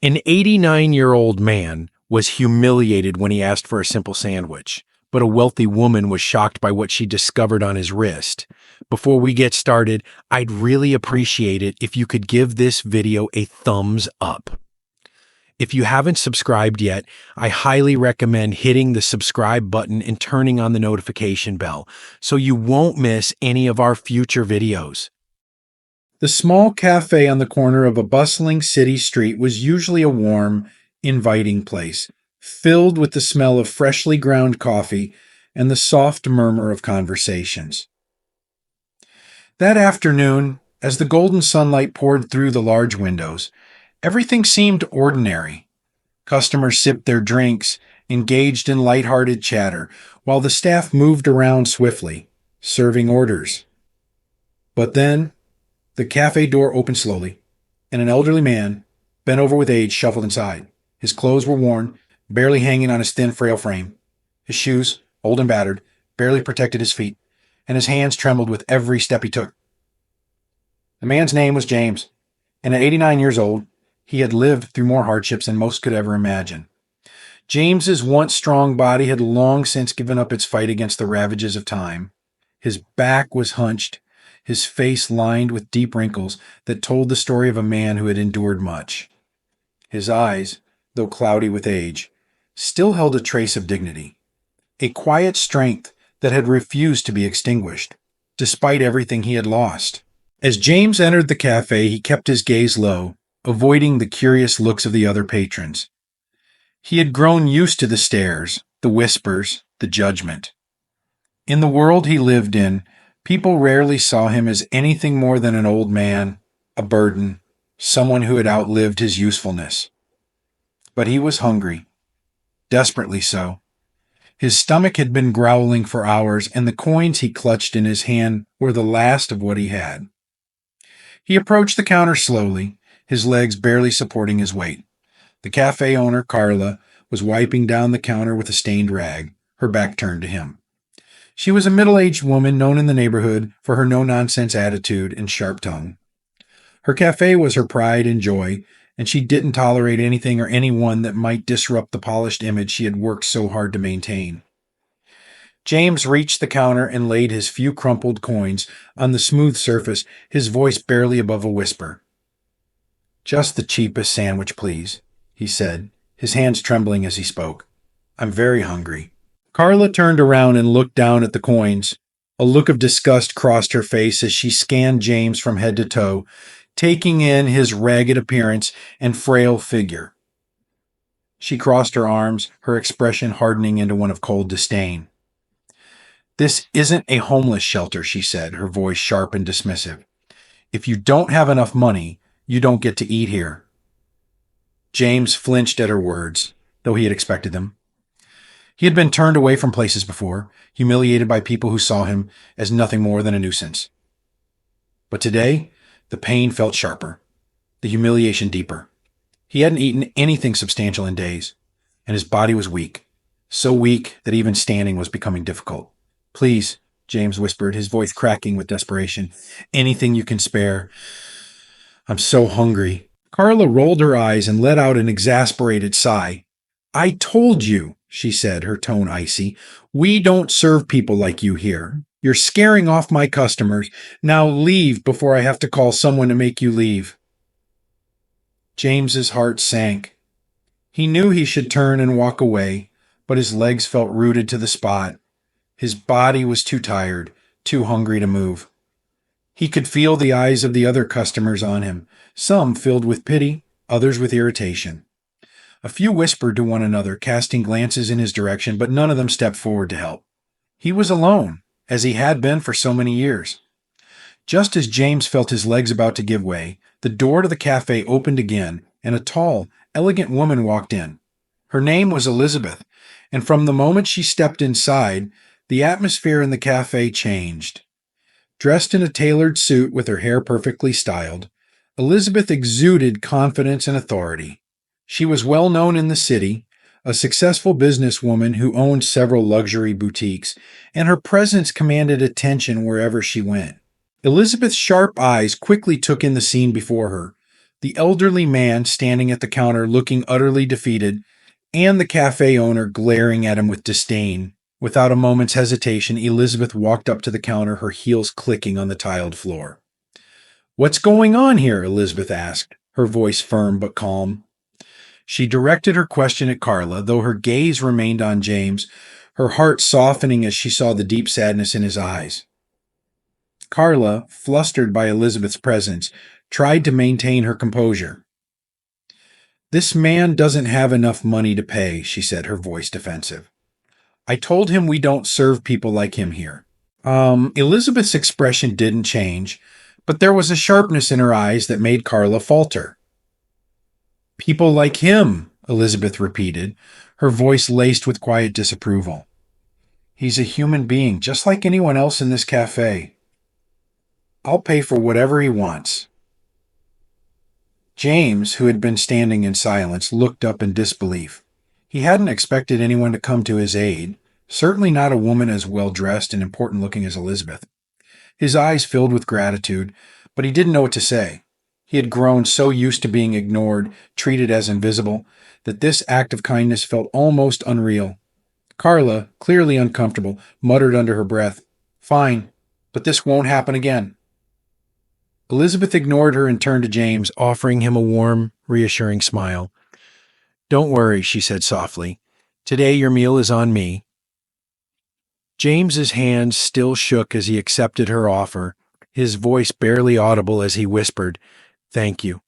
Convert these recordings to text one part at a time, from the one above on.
An 89-year-old man was humiliated when he asked for a simple sandwich, but a wealthy woman was shocked by what she discovered on his wrist. Before we get started, I'd really appreciate it if you could give this video a thumbs up. If you haven't subscribed yet, I highly recommend hitting the subscribe button and turning on the notification bell so you won't miss any of our future videos. The small cafe on the corner of a bustling city street was usually a warm, inviting place, filled with the smell of freshly ground coffee and the soft murmur of conversations. That afternoon, as the golden sunlight poured through the large windows, everything seemed ordinary. Customers sipped their drinks, engaged in light-hearted chatter, while the staff moved around swiftly, serving orders. But then, the cafe door opened slowly, and an elderly man, bent over with age, shuffled inside. His clothes were worn, barely hanging on his thin, frail frame. His shoes, old and battered, barely protected his feet, and his hands trembled with every step he took. The man's name was James, and at 89 years old, he had lived through more hardships than most could ever imagine. James's once strong body had long since given up its fight against the ravages of time. His back was hunched, his face lined with deep wrinkles that told the story of a man who had endured much. His eyes, though cloudy with age, still held a trace of dignity, a quiet strength that had refused to be extinguished, despite everything he had lost. As James entered the cafe, he kept his gaze low, avoiding the curious looks of the other patrons. He had grown used to the stares, the whispers, the judgment. In the world he lived in, people rarely saw him as anything more than an old man, a burden, someone who had outlived his usefulness. But he was hungry, desperately so. His stomach had been growling for hours, and the coins he clutched in his hand were the last of what he had. He approached the counter slowly, his legs barely supporting his weight. The cafe owner, Carla, was wiping down the counter with a stained rag, her back turned to him. She was a middle-aged woman known in the neighborhood for her no-nonsense attitude and sharp tongue. Her cafe was her pride and joy, and she didn't tolerate anything or anyone that might disrupt the polished image she had worked so hard to maintain. James reached the counter and laid his few crumpled coins on the smooth surface, his voice barely above a whisper. "Just the cheapest sandwich, please," he said, his hands trembling as he spoke. "I'm very hungry." Carla turned around and looked down at the coins. A look of disgust crossed her face as she scanned James from head to toe, taking in his ragged appearance and frail figure. She crossed her arms, her expression hardening into one of cold disdain. "This isn't a homeless shelter," she said, her voice sharp and dismissive. "If you don't have enough money, you don't get to eat here." James flinched at her words, though he had expected them. He had been turned away from places before, humiliated by people who saw him as nothing more than a nuisance. But today, the pain felt sharper, the humiliation deeper. He hadn't eaten anything substantial in days, and his body was weak, so weak that even standing was becoming difficult. "Please," James whispered, his voice cracking with desperation. "Anything you can spare. I'm so hungry." Carla rolled her eyes and let out an exasperated sigh. "I told you," she said, her tone icy. "We don't serve people like you here. You're scaring off my customers. Now leave before I have to call someone to make you leave." James's heart sank. He knew he should turn and walk away, but his legs felt rooted to the spot. His body was too tired, too hungry to move. He could feel the eyes of the other customers on him, some filled with pity, others with irritation. A few whispered to one another, casting glances in his direction, but none of them stepped forward to help. He was alone, as he had been for so many years. Just as James felt his legs about to give way, the door to the cafe opened again, and a tall, elegant woman walked in. Her name was Elizabeth, and from the moment she stepped inside, the atmosphere in the cafe changed. Dressed in a tailored suit with her hair perfectly styled, Elizabeth exuded confidence and authority. She was well known in the city, a successful businesswoman who owned several luxury boutiques, and her presence commanded attention wherever she went. Elizabeth's sharp eyes quickly took in the scene before her, The elderly man standing at the counter looking utterly defeated, and the cafe owner glaring at him with disdain. Without a moment's hesitation, Elizabeth walked up to the counter, her heels clicking on the tiled floor. "What's going on here?" Elizabeth asked, her voice firm but calm. She directed her question at Carla, though her gaze remained on James, her heart softening as she saw the deep sadness in his eyes. Carla, flustered by Elizabeth's presence, tried to maintain her composure. "This man doesn't have enough money to pay," she said, her voice defensive. "I told him we don't serve people like him here." Elizabeth's expression didn't change, but there was a sharpness in her eyes that made Carla falter. "People like him," Elizabeth repeated, her voice laced with quiet disapproval. "He's a human being, just like anyone else in this cafe. I'll pay for whatever he wants." James, who had been standing in silence, looked up in disbelief. He hadn't expected anyone to come to his aid, certainly not a woman as well-dressed and important-looking as Elizabeth. His eyes filled with gratitude, but he didn't know what to say. He had grown so used to being ignored, treated as invisible, that this act of kindness felt almost unreal. Carla, clearly uncomfortable, muttered under her breath, "Fine, but this won't happen again." Elizabeth ignored her and turned to James, offering him a warm, reassuring smile. "Don't worry," she said softly. "Today your meal is on me." James's hands still shook as he accepted her offer, his voice barely audible as he whispered, "Thank you."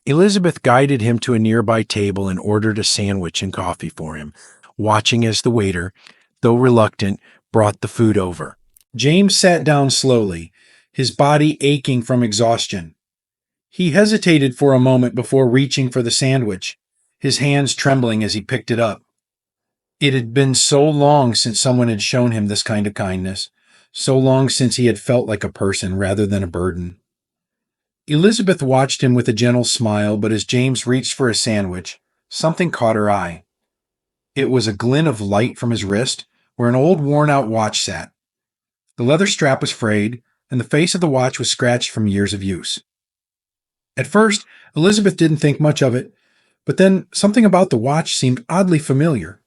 Elizabeth guided him to a nearby table and ordered a sandwich and coffee for him, watching as the waiter, though reluctant, brought the food over. James sat down slowly, his body aching from exhaustion. He hesitated for a moment before reaching for the sandwich, his hands trembling as he picked it up. It had been so long since someone had shown him this kind of kindness, so long since he had felt like a person rather than a burden. Elizabeth watched him with a gentle smile, but as James reached for a sandwich, something caught her eye. It was a glint of light from his wrist, where an old worn-out watch sat. The leather strap was frayed, and the face of the watch was scratched from years of use. At first, Elizabeth didn't think much of it, but then something about the watch seemed oddly familiar.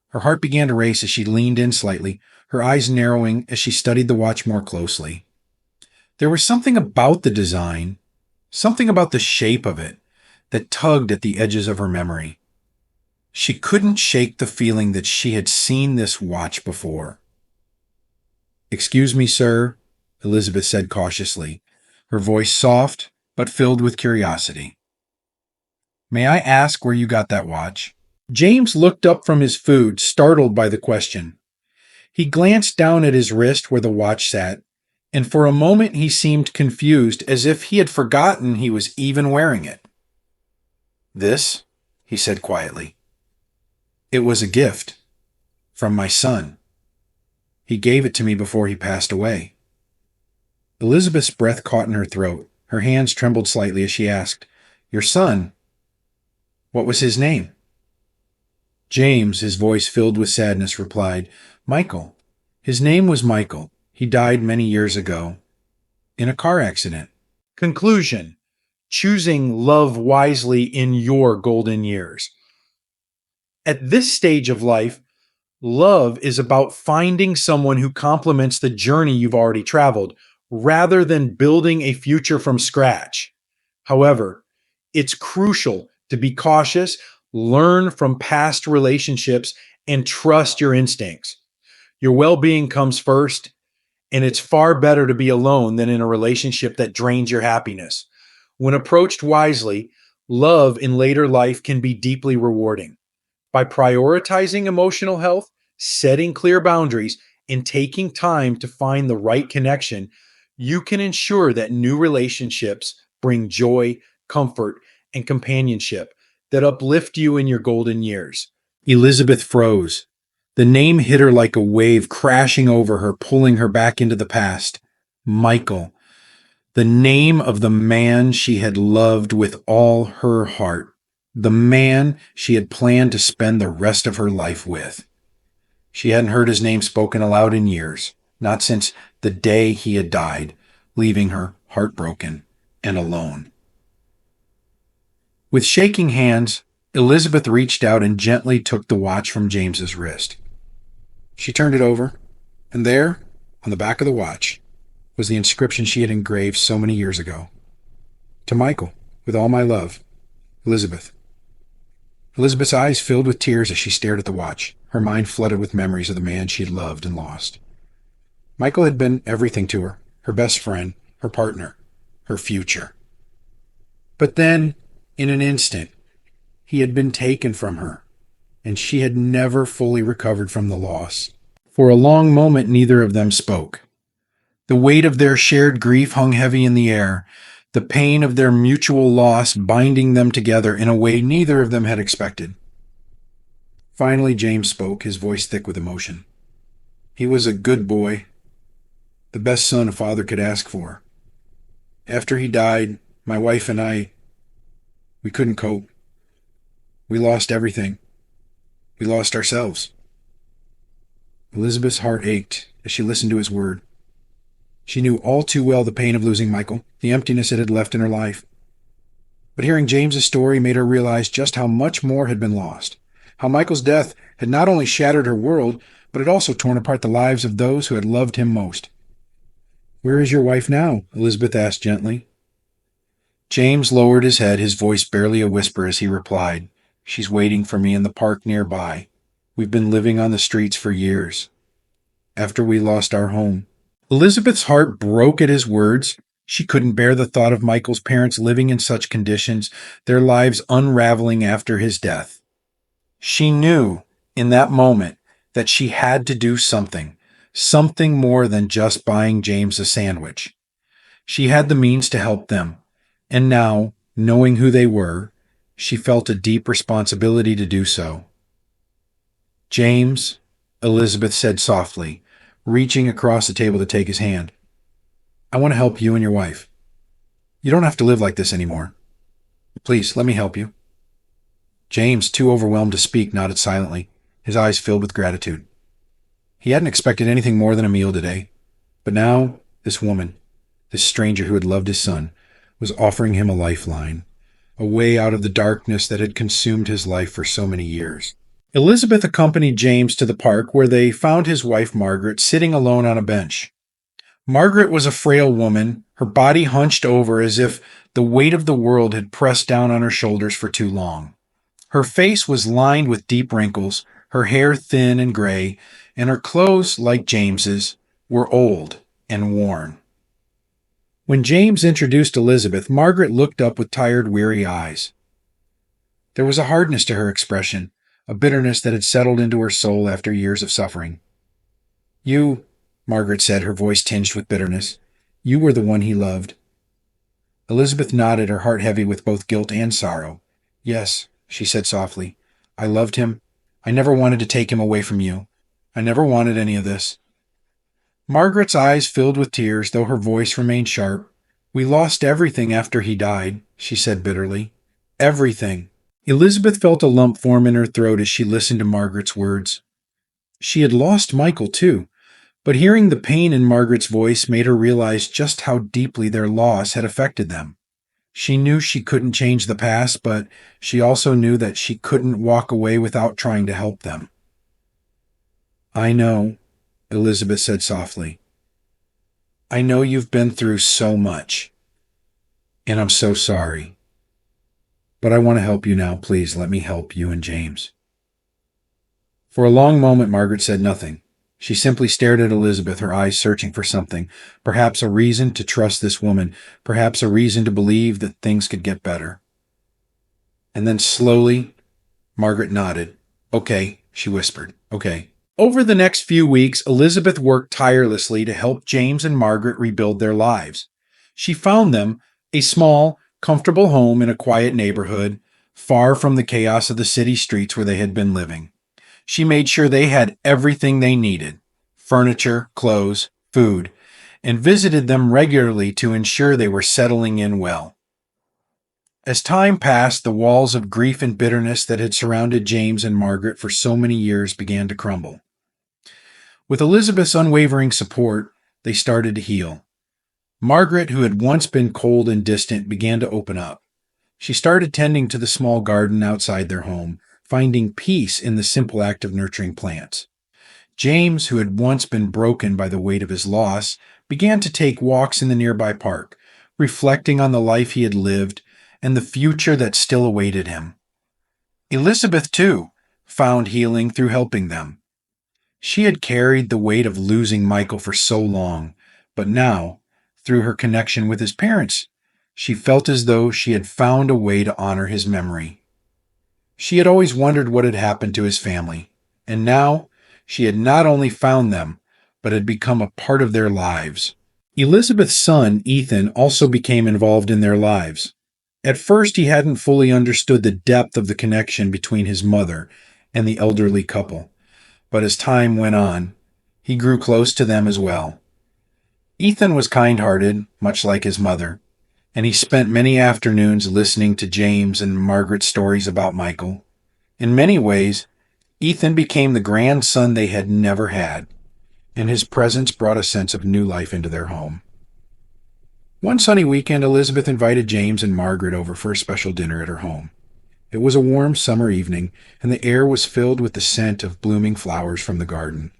Her heart began to race as she leaned in slightly, her eyes narrowing as she studied the watch more closely. There was something about the design, something about the shape of it, that tugged at the edges of her memory. She couldn't shake the feeling that she had seen this watch before. "Excuse me, sir," Elizabeth said cautiously, her voice soft but filled with curiosity. "May I ask where you got that watch?" James looked up from his food, startled by the question. He glanced down at his wrist where the watch sat, and for a moment he seemed confused, as if he had forgotten he was even wearing it. "This," he said quietly. "It was a gift. From my son. He gave it to me before he passed away." Elizabeth's breath caught in her throat. Her hands trembled slightly as she asked, "Your son? What was his name?" James, his voice filled with sadness, replied, "Michael. His name was Michael. He died many years ago. In a car accident." Conclusion: choosing love wisely in your golden years. At this stage of life, love is about finding someone who complements the journey you've already traveled, rather than building a future from scratch. However, it's crucial to be cautious, learn from past relationships, and trust your instincts. Your well-being comes first, and it's far better to be alone than in a relationship that drains your happiness. When approached wisely, love in later life can be deeply rewarding. By prioritizing emotional health, setting clear boundaries, and taking time to find the right connection, you can ensure that new relationships bring joy, comfort, and companionship that uplift you in your golden years. Elizabeth froze. The name hit her like a wave, crashing over her, pulling her back into the past. Michael. The name of the man she had loved with all her heart. The man she had planned to spend the rest of her life with. She hadn't heard his name spoken aloud in years, not since the day he had died, leaving her heartbroken. and alone. With shaking hands, Elizabeth reached out and gently took the watch from James's wrist. She turned it over, and there, on the back of the watch, was the inscription she had engraved so many years ago. To Michael, with all my love, Elizabeth. Elizabeth's eyes filled with tears as she stared at the watch, her mind flooded with memories of the man she had loved and lost. Michael had been everything to her, her best friend, her partner, her future. But then, in an instant, he had been taken from her, and she had never fully recovered from the loss. For a long moment, neither of them spoke. The weight of their shared grief hung heavy in the air, the pain of their mutual loss binding them together in a way neither of them had expected. Finally, James spoke, his voice thick with emotion. He was a good boy, the best son a father could ask for. After he died, my wife and I, we couldn't cope. We lost everything. We lost ourselves. Elizabeth's heart ached as she listened to his word. She knew all too well the pain of losing Michael, the emptiness it had left in her life. But hearing James's story made her realize just how much more had been lost, how Michael's death had not only shattered her world, but had also torn apart the lives of those who had loved him most. "Where is your wife now?" Elizabeth asked gently. James lowered his head, his voice barely a whisper as he replied, "She's waiting for me in the park nearby. We've been living on the streets for years. After we lost our home." Elizabeth's heart broke at his words. She couldn't bear the thought of Michael's parents living in such conditions, their lives unraveling after his death. She knew, in that moment, that she had to do something more than just buying James a sandwich. She had the means to help them, and now, knowing who they were, she felt a deep responsibility to do so. "James," Elizabeth said softly, reaching across the table to take his hand. "I want to help you and your wife. You don't have to live like this anymore. Please, let me help you." James, too overwhelmed to speak, nodded silently, his eyes filled with gratitude. He hadn't expected anything more than a meal today, but now this woman, this stranger who had loved his son, was offering him a lifeline, a way out of the darkness that had consumed his life for so many years. Elizabeth accompanied James to the park, where they found his wife Margaret sitting alone on a bench. Margaret was a frail woman, her body hunched over as if the weight of the world had pressed down on her shoulders for too long. Her face was lined with deep wrinkles, her hair thin and gray, and her clothes, like James's, were old and worn. When James introduced Elizabeth, Margaret looked up with tired, weary eyes. There was a hardness to her expression, a bitterness that had settled into her soul after years of suffering. "You," Margaret said, her voice tinged with bitterness, "you were the one he loved." Elizabeth nodded, her heart heavy with both guilt and sorrow. "Yes," she said softly, "I loved him. I never wanted to take him away from you. I never wanted any of this." Margaret's eyes filled with tears, though her voice remained sharp. "We lost everything after he died," she said bitterly. "Everything." Elizabeth felt a lump form in her throat as she listened to Margaret's words. She had lost Michael, too, but hearing the pain in Margaret's voice made her realize just how deeply their loss had affected them. She knew she couldn't change the past, but she also knew that she couldn't walk away without trying to help them. "I know," Elizabeth said softly. "I know you've been through so much, and I'm so sorry. But I want to help you now. Please let me help you and James." For a long moment, Margaret said nothing. She simply stared at Elizabeth, her eyes searching for something, perhaps a reason to trust this woman, perhaps a reason to believe that things could get better. And then slowly, Margaret nodded. "Okay," she whispered. "Okay." Over the next few weeks, Elizabeth worked tirelessly to help James and Margaret rebuild their lives. She found them a small, comfortable home in a quiet neighborhood, far from the chaos of the city streets where they had been living. She made sure they had everything they needed: furniture, clothes, food, and visited them regularly to ensure they were settling in well. As time passed, the walls of grief and bitterness that had surrounded James and Margaret for so many years began to crumble. With Elizabeth's unwavering support, they started to heal. Margaret, who had once been cold and distant, began to open up. She started tending to the small garden outside their home, finding peace in the simple act of nurturing plants. James, who had once been broken by the weight of his loss, began to take walks in the nearby park, reflecting on the life he had lived and the future that still awaited him. Elizabeth, too, found healing through helping them. She had carried the weight of losing Michael for so long, but now, through her connection with his parents, she felt as though she had found a way to honor his memory. She had always wondered what had happened to his family, and now she had not only found them, but had become a part of their lives. Elizabeth's son, Ethan, also became involved in their lives. At first, he hadn't fully understood the depth of the connection between his mother and the elderly couple, but as time went on, he grew close to them as well. Ethan was kind-hearted, much like his mother, and he spent many afternoons listening to James and Margaret's stories about Michael. In many ways, Ethan became the grandson they had never had, and his presence brought a sense of new life into their home. One sunny weekend, Elizabeth invited James and Margaret over for a special dinner at her home. It was a warm summer evening, and the air was filled with the scent of blooming flowers from the garden.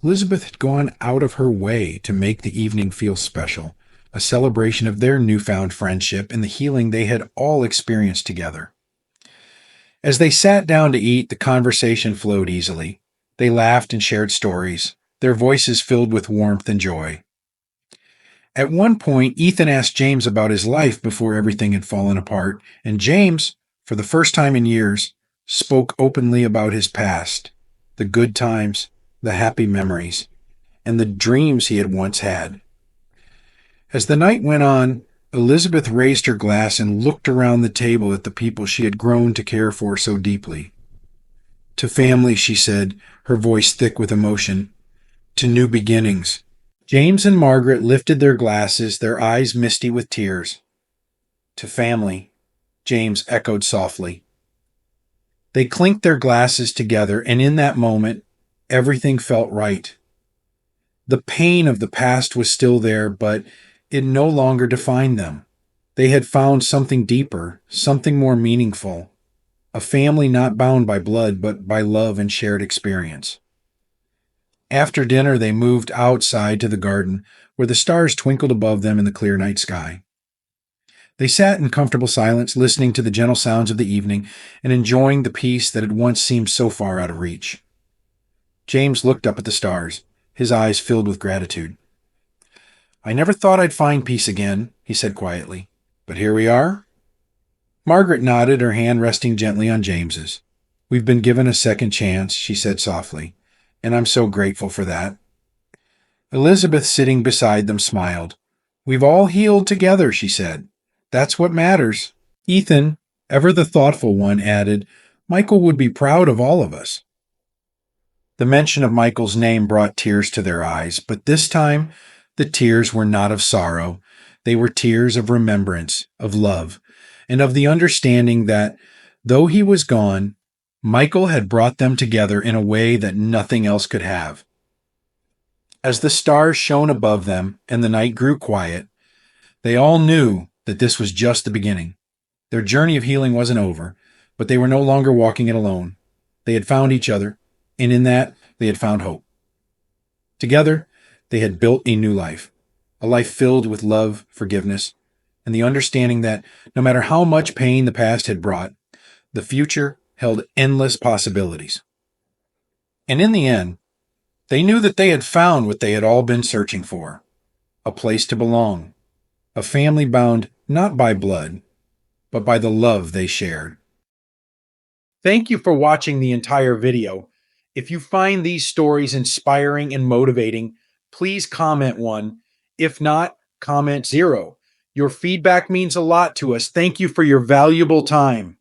Elizabeth had gone out of her way to make the evening feel special, a celebration of their newfound friendship and the healing they had all experienced together. As they sat down to eat, the conversation flowed easily. They laughed and shared stories, their voices filled with warmth and joy. At one point, Ethan asked James about his life before everything had fallen apart, and James, for the first time in years, spoke openly about his past, the good times, the happy memories, and the dreams he had once had. As the night went on, Elizabeth raised her glass and looked around the table at the people she had grown to care for so deeply. To family, she said, her voice thick with emotion. To new beginnings. James and Margaret lifted their glasses, their eyes misty with tears. To family, James echoed softly. They clinked their glasses together, and in that moment, everything felt right. The pain of the past was still there, but it no longer defined them. They had found something deeper, something more meaningful, a family not bound by blood, but by love and shared experience. After dinner, they moved outside to the garden, where the stars twinkled above them in the clear night sky. They sat in comfortable silence, listening to the gentle sounds of the evening and enjoying the peace that had once seemed so far out of reach. James looked up at the stars, his eyes filled with gratitude. I never thought I'd find peace again, he said quietly, but here we are. Margaret nodded, her hand resting gently on James's. We've been given a second chance, she said softly, and I'm so grateful for that. Elizabeth, sitting beside them, smiled. We've all healed together, she said. That's what matters. Ethan, ever the thoughtful one, added, Michael would be proud of all of us. The mention of Michael's name brought tears to their eyes, but this time the tears were not of sorrow. They were tears of remembrance, of love, and of the understanding that, though he was gone, Michael had brought them together in a way that nothing else could have. As the stars shone above them and the night grew quiet, they all knew that this was just the beginning. Their journey of healing wasn't over, but they were no longer walking it alone. They had found each other, and in that, they had found hope. Together, they had built a new life, a life filled with love, forgiveness, and the understanding that no matter how much pain the past had brought, the future held endless possibilities. And in the end, they knew that they had found what they had all been searching for, a place to belong, a family bound not by blood, but by the love they shared. Thank you for watching the entire video. If you find these stories inspiring and motivating, please comment 1. If not, comment 0. Your feedback means a lot to us. Thank you for your valuable time.